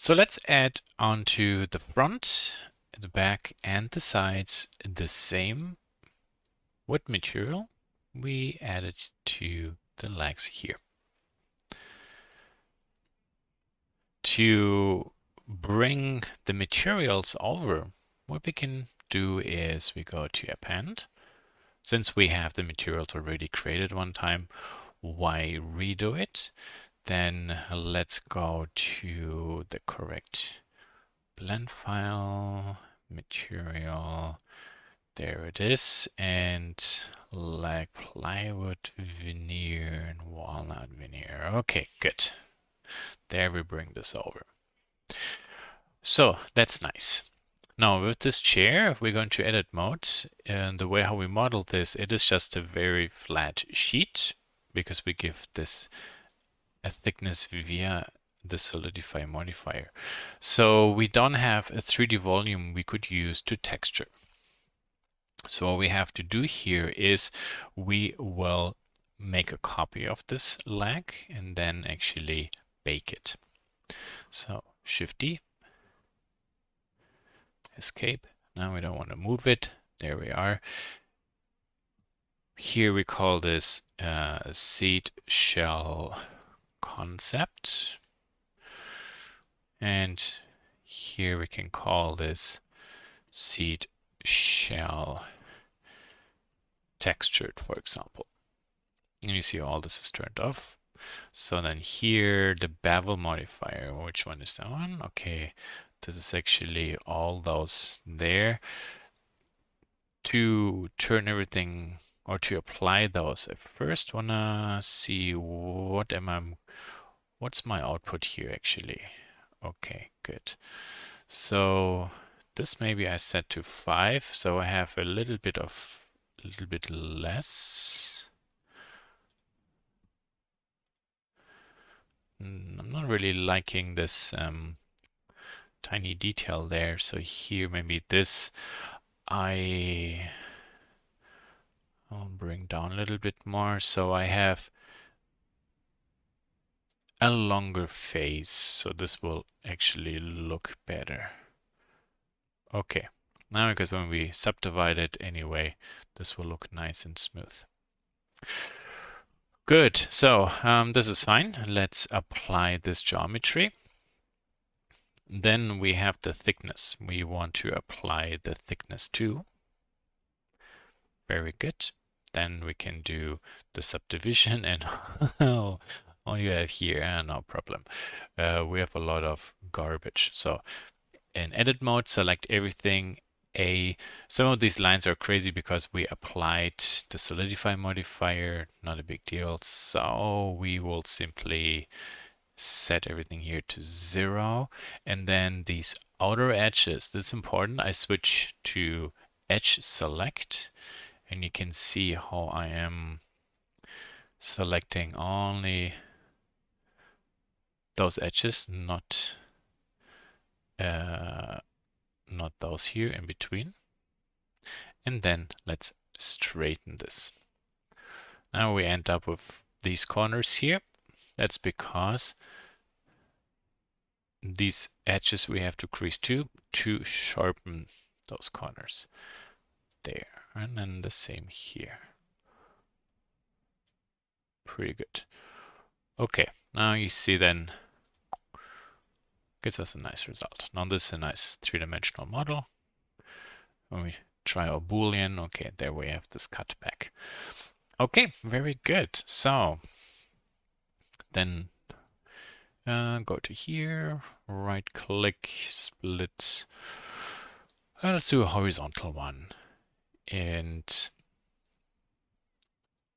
So let's add onto the front, the back, and the sides the same wood material we added to the legs here. To bring the materials over, what we can do is we go to append. Since we have the materials already created one time, why redo it? Then let's go to the correct blend file, material, there it is, and like plywood veneer and walnut veneer. Okay, good. There we bring this over. So that's nice. Now with this chair, we're going to edit mode, and the way how we model this, it is just a very flat sheet because we give this a thickness via the solidify modifier. So we don't have a 3D volume we could use to texture. So what we have to do here is we will make a copy of this leg and then actually bake it. So Shift D, escape. Now we don't want to move it. There we are. Here we call this seed shell concept. And here we can call this seed shell textured, for example. And you see all this is turned off. So then here, the bevel modifier, which one is that one? Okay, this is actually all those there. To turn everything or to apply those, I first wanna see what's my output here actually. Okay, good. So this maybe I set to 5, so I have a little bit less. I'm not really liking this tiny detail there. So here, maybe this I'll bring down a little bit more. So I have a longer face. So this will actually look better. Okay. Now, because when we subdivide it anyway, this will look nice and smooth. Good. So this is fine. Let's apply this geometry. Then we have the thickness. We want to apply the thickness to. Very good. Then we can do the subdivision and all you have here, no problem. We have a lot of garbage. So in edit mode, select everything A. Some of these lines are crazy because we applied the solidify modifier, not a big deal. So we will simply set everything here to 0. And then these outer edges, this is important. I switch to edge select, and you can see how I am selecting only those edges, not those here in between. And then let's straighten this. Now we end up with these corners here. That's because these edges we have to crease to sharpen those corners. There, and then the same here. Pretty good. Okay, now you see then gives us a nice result. Now this is a nice three-dimensional model. When we try our Boolean, okay, there we have this cut back. Okay, very good. So then go to here, right click, split. Let's do a horizontal one. And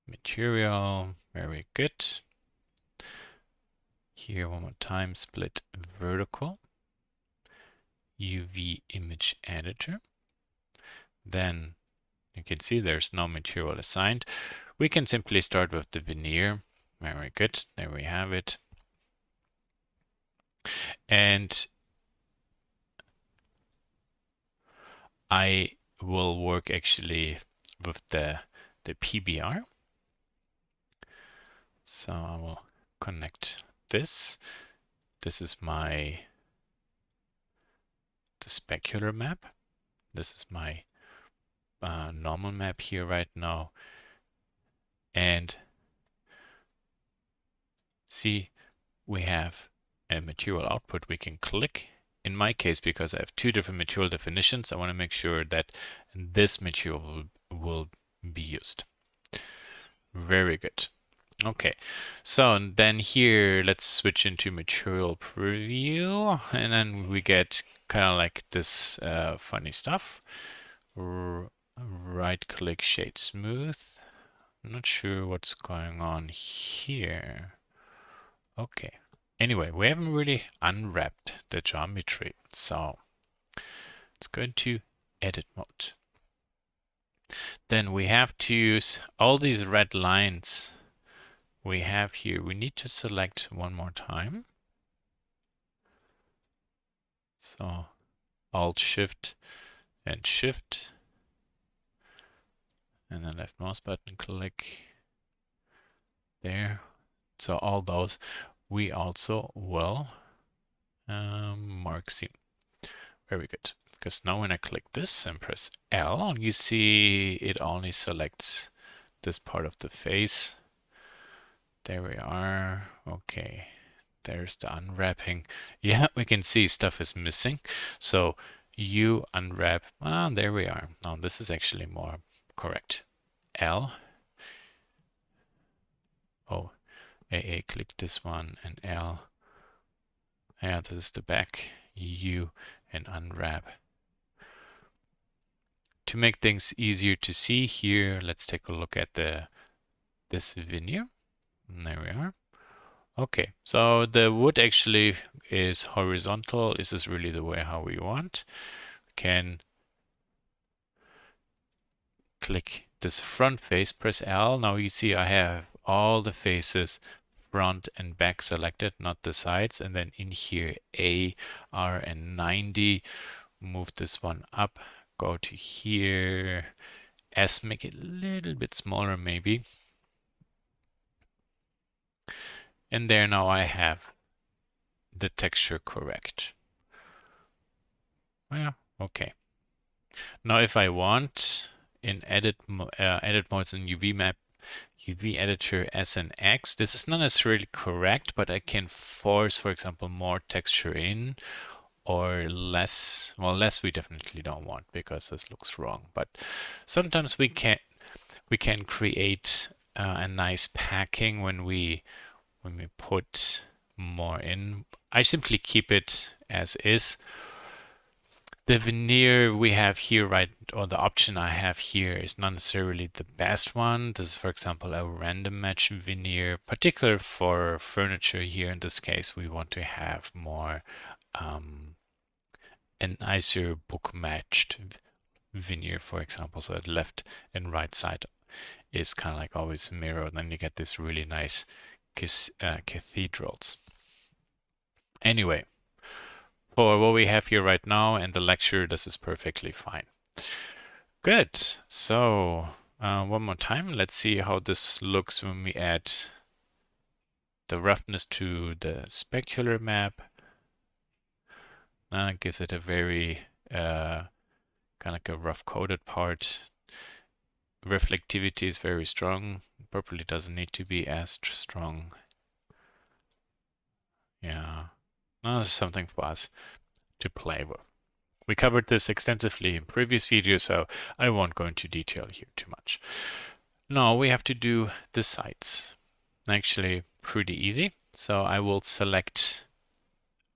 material, very good. Here one more time, split vertical. UV image editor. Then you can see there's no material assigned. We can simply start with the veneer. Very good. There we have it. And I will work actually with the PBR. So I will connect this. This is my specular map. This is my normal map here right now. And see, we have a material output we can click. In my case, because I have two different material definitions, I want to make sure that this material will be used. Very good. Okay, so then here, let's switch into material preview, and then we get kind of like this funny stuff. Right click shade smooth. I'm not sure what's going on here. Okay. Anyway, we haven't really unwrapped the geometry, so let's go into edit mode. Then we have to use all these red lines we have here. We need to select one more time. So Alt Shift and Shift, and then left mouse button click there. So all those we also will mark seam. Very good. Because now when I click this and press L, you see it only selects this part of the face. There we are. Okay. There's the unwrapping. Yeah, we can see stuff is missing. So you unwrap. Ah, there we are. Now this is actually more correct. L. Oh, AA, click this one, and L. Yeah, this is the back. U and unwrap. To make things easier to see here, let's take a look at this veneer. And there we are. Okay, so the wood actually is horizontal. This is really the way how we want. We can click this front face, press L. Now you see I have all the faces front and back selected, not the sides. And then in here, A, R, and 90. Move this one up, go to here. S, make it a little bit smaller maybe. And there now I have the texture correct. Yeah, okay. Now if I want in edit modes in UV map, UV editor S and X, this is not necessarily correct, but I can force, for example, more texture in or less. Well, less we definitely don't want because this looks wrong. But sometimes we can create a nice packing when we put more in. I simply keep it as is. The veneer we have here, right, or the option I have here is not necessarily the best one. This is, for example, a random match veneer, particular for furniture here. In this case, we want to have more a nicer book matched veneer, for example, so that left and right side is kind of like always mirrored, and then you get this really nice cathedrals. Anyway, for what we have here right now and the lecture, this is perfectly fine. Good. So one more time, let's see how this looks when we add the roughness to the specular map. Now it gives it a very kind of like a rough coded part. Reflectivity is very strong. Probably doesn't need to be as strong. Yeah. Now this is something for us to play with. We covered this extensively in previous videos, so I won't go into detail here too much. Now we have to do the sides. Actually, pretty easy. So I will select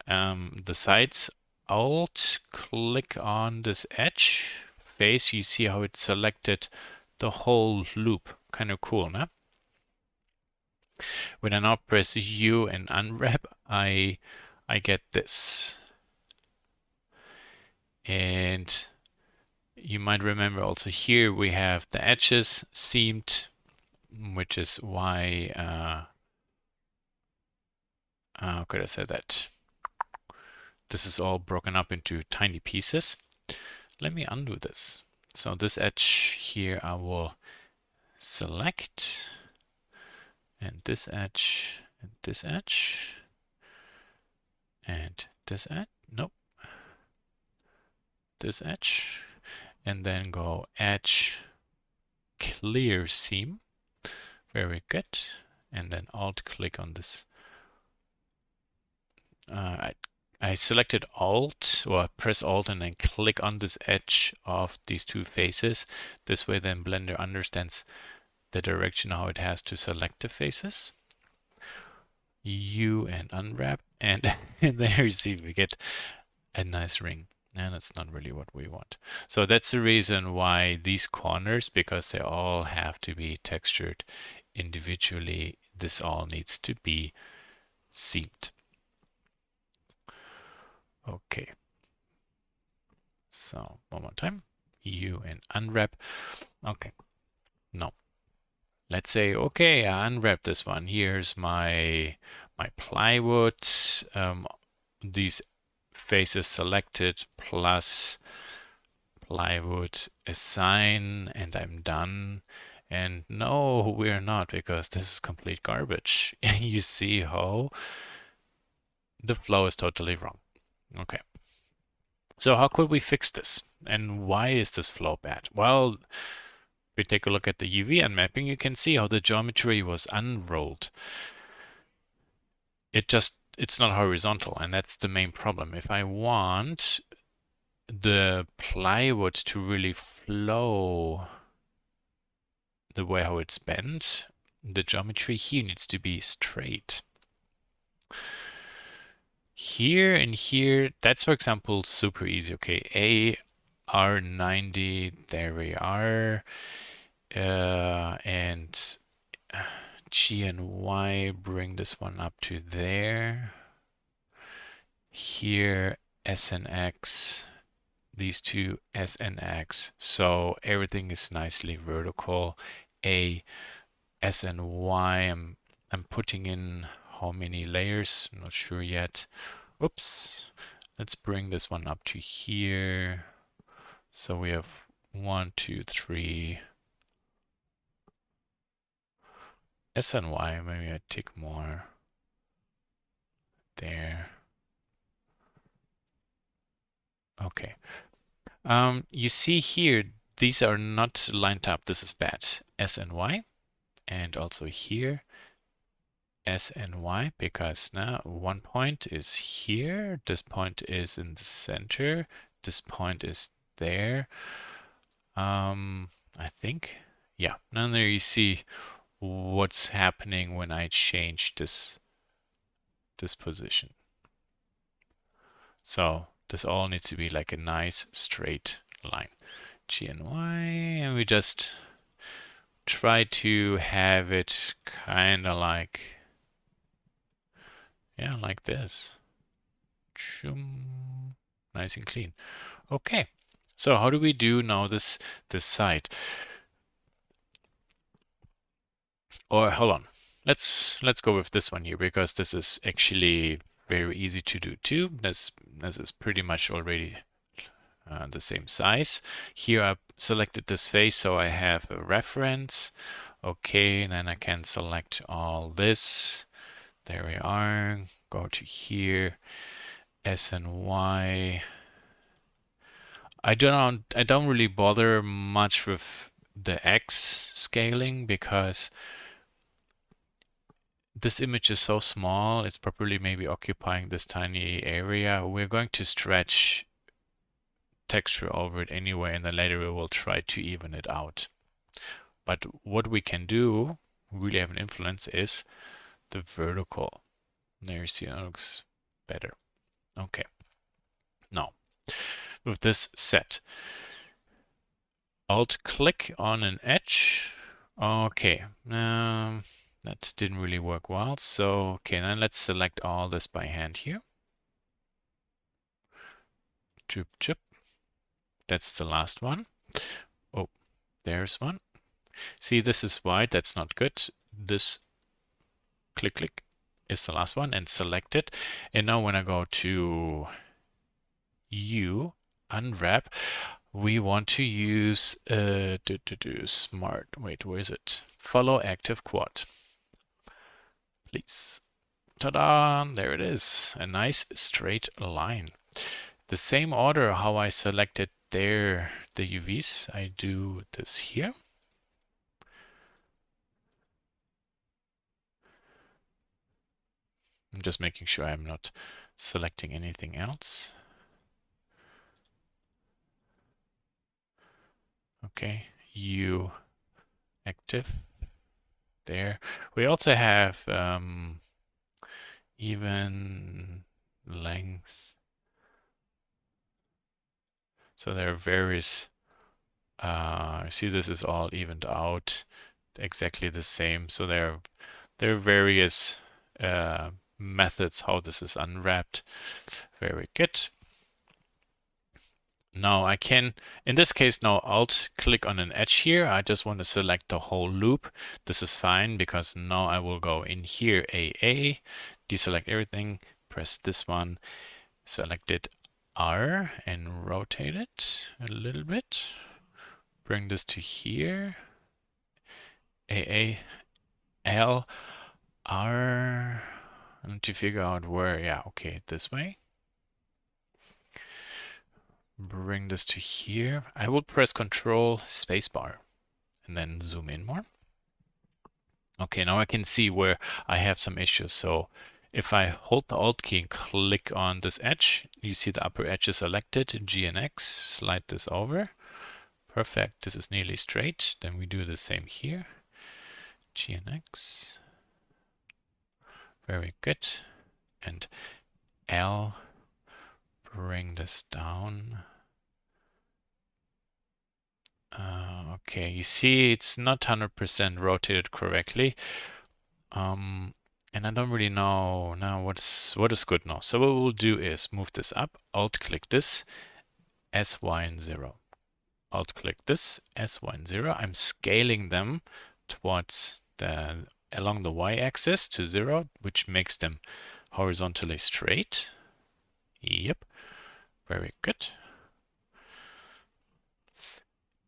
the sides. Alt click on this edge face. You see how it selected the whole loop. Kind of cool, no? When I now press U and unwrap, I get this. And you might remember also here we have the edges seamed, which is why, how could I say that? This is all broken up into tiny pieces. Let me undo this. So this edge here I will select, and this edge, and this edge, and this edge. Nope. this edge, and then go edge, clear seam. Very good. And then Alt click on this. I selected Alt, or press Alt and then click on this edge of these two faces. This way then Blender understands the direction how it has to select the faces. U and unwrap, and there you see we get a nice ring. And that's not really what we want. So that's the reason why these corners, because they all have to be textured individually, this all needs to be seamed. Okay. So one more time, U and unwrap. Okay. Now, let's say, okay, I unwrap this one. Here's my plywood. These faces selected plus plywood assign, and I'm done. And no, we're not, because this is complete garbage. You see how the flow is totally wrong. Okay. So how could we fix this? And why is this flow bad? Well, if we take a look at the UV unmapping, you can see how the geometry was unrolled. It's not horizontal, and that's the main problem. If I want the plywood to really flow the way how it's bent, the geometry here needs to be straight. Here and here, that's for example super easy. Okay, A R90, there we are, and G and Y, bring this one up to there. Here S and X, these two S and X, so everything is nicely vertical. A S and Y, I'm putting in how many layers, I'm not sure yet. Oops, let's bring this one up to here. So we have 1, 2, 3 S and Y, maybe I take more there. Okay. You see here, these are not lined up. This is bad. S and Y, and also here S and Y, because now one point is here, this point is in the center, this point is there. I think, yeah. Now there you see what's happening when I change this position. So this all needs to be like a nice straight line. G and Y, and we just try to have it kind of like, yeah, like this. Nice and clean. Okay, so how do we do now this side? Or hold on, let's go with this one here, because this is actually very easy to do too. This is pretty much already the same size. Here I selected this face, so I have a reference. Okay, and then I can select all this. There we are. Go to here, S and Y. I don't really bother much with the X scaling, because this image is so small, it's probably maybe occupying this tiny area. We're going to stretch texture over it anyway, and then later we will try to even it out. But what we can do, really have an influence, is the vertical. There you see, it looks better. Okay. Now, with this set, Alt click on an edge. Okay, that didn't really work well. So, okay, then let's select all this by hand here. Chip, chip. That's the last one. Oh, there's one. See, this is white. That's not good. This click, click is the last one, and select it. And now when I go to U, unwrap, we want to use smart. Wait, where is it? Follow active quad. Please. Ta-da! There it is. A nice straight line. the same order how I selected there the UVs, I do this here. I'm just making sure I'm not selecting anything else. Okay, U active there. We also have even length. So there are various, see this is all evened out, exactly the same. So there are various methods how this is unwrapped. Very good. Now I can, in this case, now Alt click on an edge here. I just want to select the whole loop. This is fine because now I will go in here, AA, deselect everything, press this one, select it R and rotate it a little bit. Bring this to here, AA, L, R, and to figure out where, yeah, okay, this way. Bring this to here. I will press Control Spacebar and then zoom in more. Okay, now I can see where I have some issues. So if I hold the Alt key and click on this edge, you see the upper edge is selected. G and X, slide this over. Perfect, this is nearly straight. Then we do the same here. G and X. Very good. And L, bring this down. Okay, you see it's not 100% rotated correctly. And I don't really know now what is good now. So what we'll do is move this up, Alt click this, S, Y, and 0. Alt click this, S, Y, and 0. I'm scaling them towards along the Y axis to 0, which makes them horizontally straight. Yep, very good.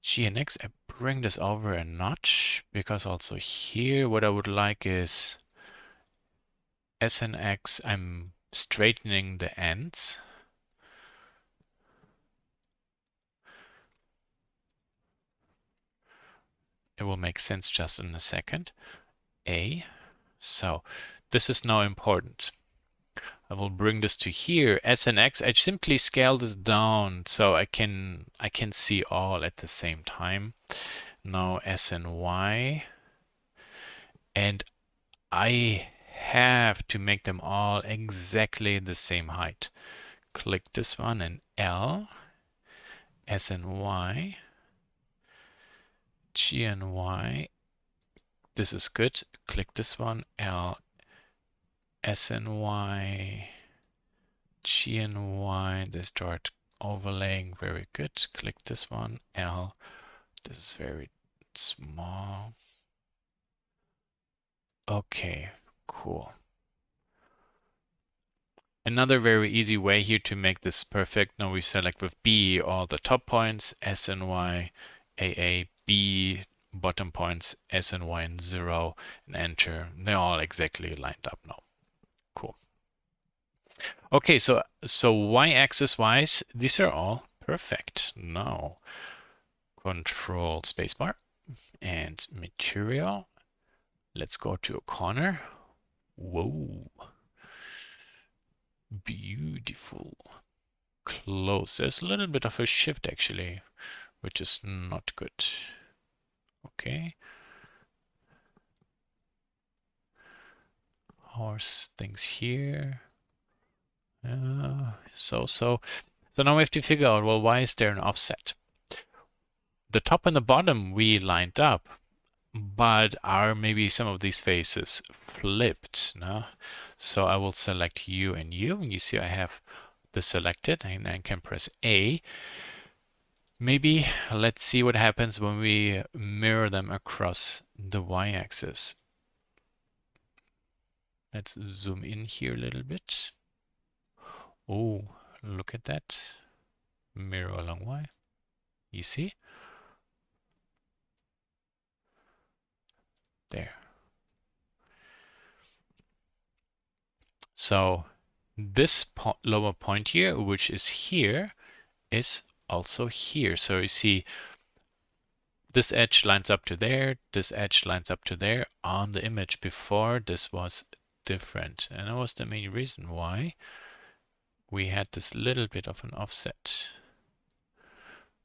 G and X, I bring this over a notch because also here what I would like is S and X, I'm straightening the ends. It will make sense just in a second. A. So this is now important. I will bring this to here. S and X, I simply scale this down so I can see all at the same time. Now S and Y. And I have to make them all exactly the same height. Click this one and L, S and Y, G and Y. This is good. Click this one, L, S and Y, G and Y. They start overlaying. Very good. Click this one, L. This is very small. Okay, cool. Another very easy way here to make this perfect. Now we select with B all the top points, S and Y, AA, B, bottom points, S and Y and 0, and enter. They're all exactly lined up now. Cool. Okay, so y-axis wise, these are all perfect. Now, Control Spacebar and Material. Let's go to a corner. Whoa. Beautiful. Close. There's a little bit of a shift actually, which is not good. Okay. Horse things here. So now we have to figure out, well, why is there an offset? The top and the bottom we lined up, but are maybe some of these faces flipped? No? So I will select U and U, and you see I have this selected, and I can press A. Maybe let's see what happens when we mirror them across the y-axis. Let's zoom in here a little bit. Oh, look at that. Mirror along y. You see? There. So this lower point here, which is here, is also here. So you see this edge lines up to there, this edge lines up to there on the image. Before this was different, and that was the main reason why we had this little bit of an offset.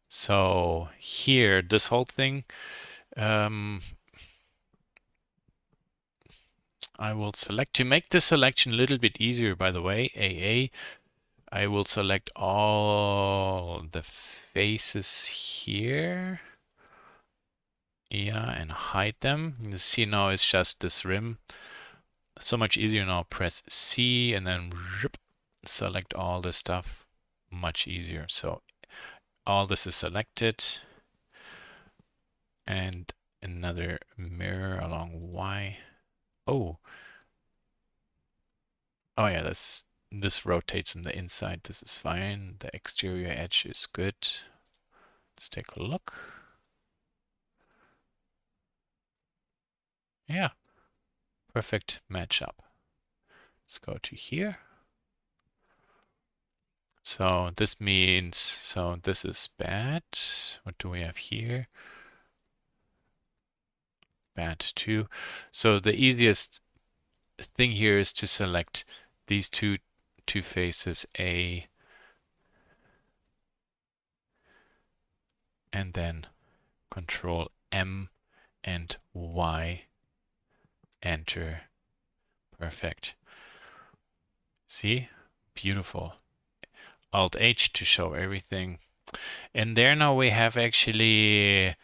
So here, this whole thing, I will select, to make this selection a little bit easier, by the way, AA, I will select all the faces here. Yeah, and hide them. You see now it's just this rim. So much easier now. Press C and then select all this stuff. Much easier. So all this is selected. And another mirror along Y. Oh. Oh yeah, this rotates in the inside. This is fine. The exterior edge is good. Let's take a look. Yeah. Perfect matchup. Let's go to here. So this means, so this is bad. What do we have here? Bad too. So the easiest thing here is to select these two faces, A and then Control M and Y, enter. Perfect. See? Beautiful. Alt H to show everything. And there now we have actually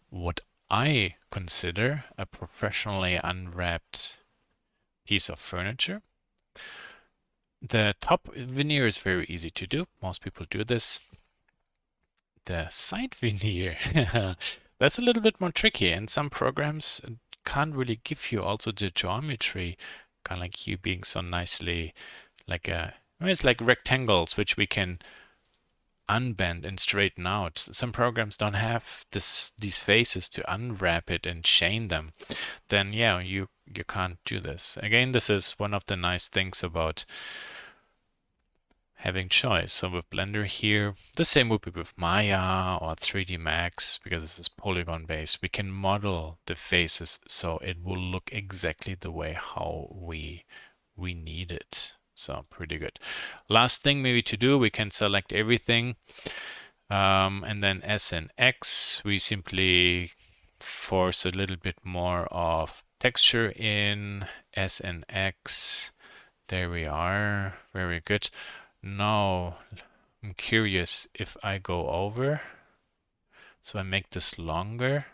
what I consider a professionally unwrapped piece of furniture. The top veneer is very easy to do. Most people do this. The side veneer, that's a little bit more tricky, and some programs can't really give you also the geometry, kind of like you being so nicely like it's like rectangles which we can unbend and straighten out. Some programs don't have these faces to unwrap it and chain them. Then yeah, you can't do this. Again, this is one of the nice things about having choice. So with Blender here, the same would be with Maya or 3D Max, because this is polygon based. We can model the faces so it will look exactly the way how we need it. So pretty good. Last thing maybe to do, we can select everything. And then S and X, we simply force a little bit more of texture in. S and X, there we are. Very good. Now, I'm curious if I go over, so I make this longer,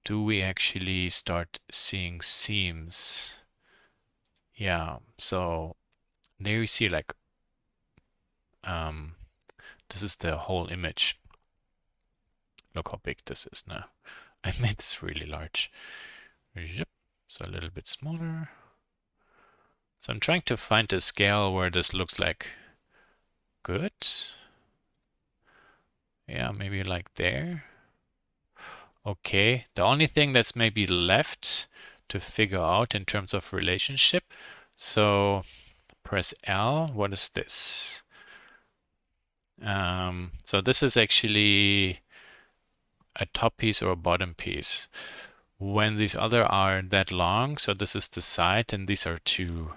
do we actually start seeing seams? Yeah, so there you see like, this is the whole image. Look how big this is now. I made this really large. Yep, so a little bit smaller. So I'm trying to find a scale where this looks like good. Yeah, maybe like there. Okay, the only thing that's maybe left to figure out in terms of relationship. So press L. What is this? So this is actually a top piece or a bottom piece. When these other are that long, so this is the side, and these are too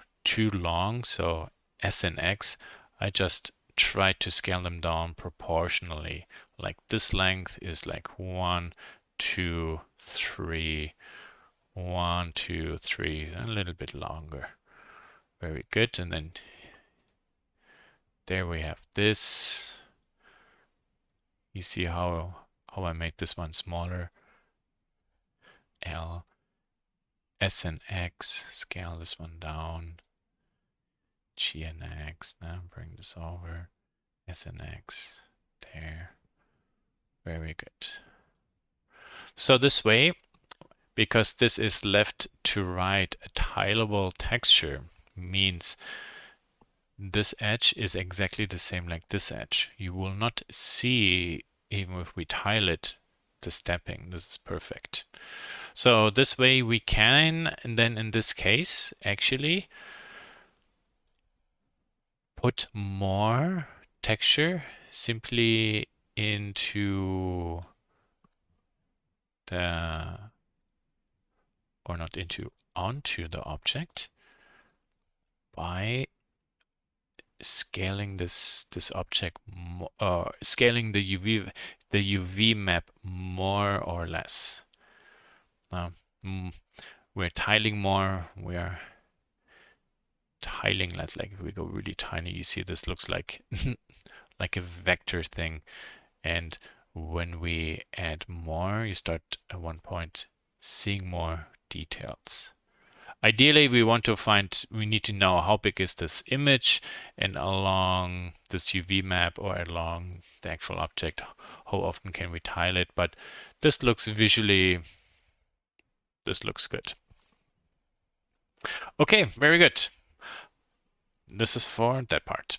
long, so S and X, I just try to scale them down proportionally. Like this length is like 1, 2, 3, 1, 2, 3, a little bit longer. Very good. And then there we have this. You see how I made this one smaller. L, S and X, scale this one down. G and X, now bring this over. S and X, there. Very good. So this way, because this is left to right, a tileable texture means this edge is exactly the same like this edge. You will not see, even if we tile it, the stepping. This is perfect. So this way we can, and then in this case, actually, put more texture simply into the, or not into, onto the object by scaling this object, scaling the UV map more or less. Now, we're tiling more. We're tiling less. Like if we go really tiny, you see this looks like like a vector thing. And when we add more, you start at one point seeing more details. Ideally, we need to know how big is this image, and along this UV map or along the actual object, how often can we tile it. But this looks visually, this looks good. Okay, very good. This is for that part.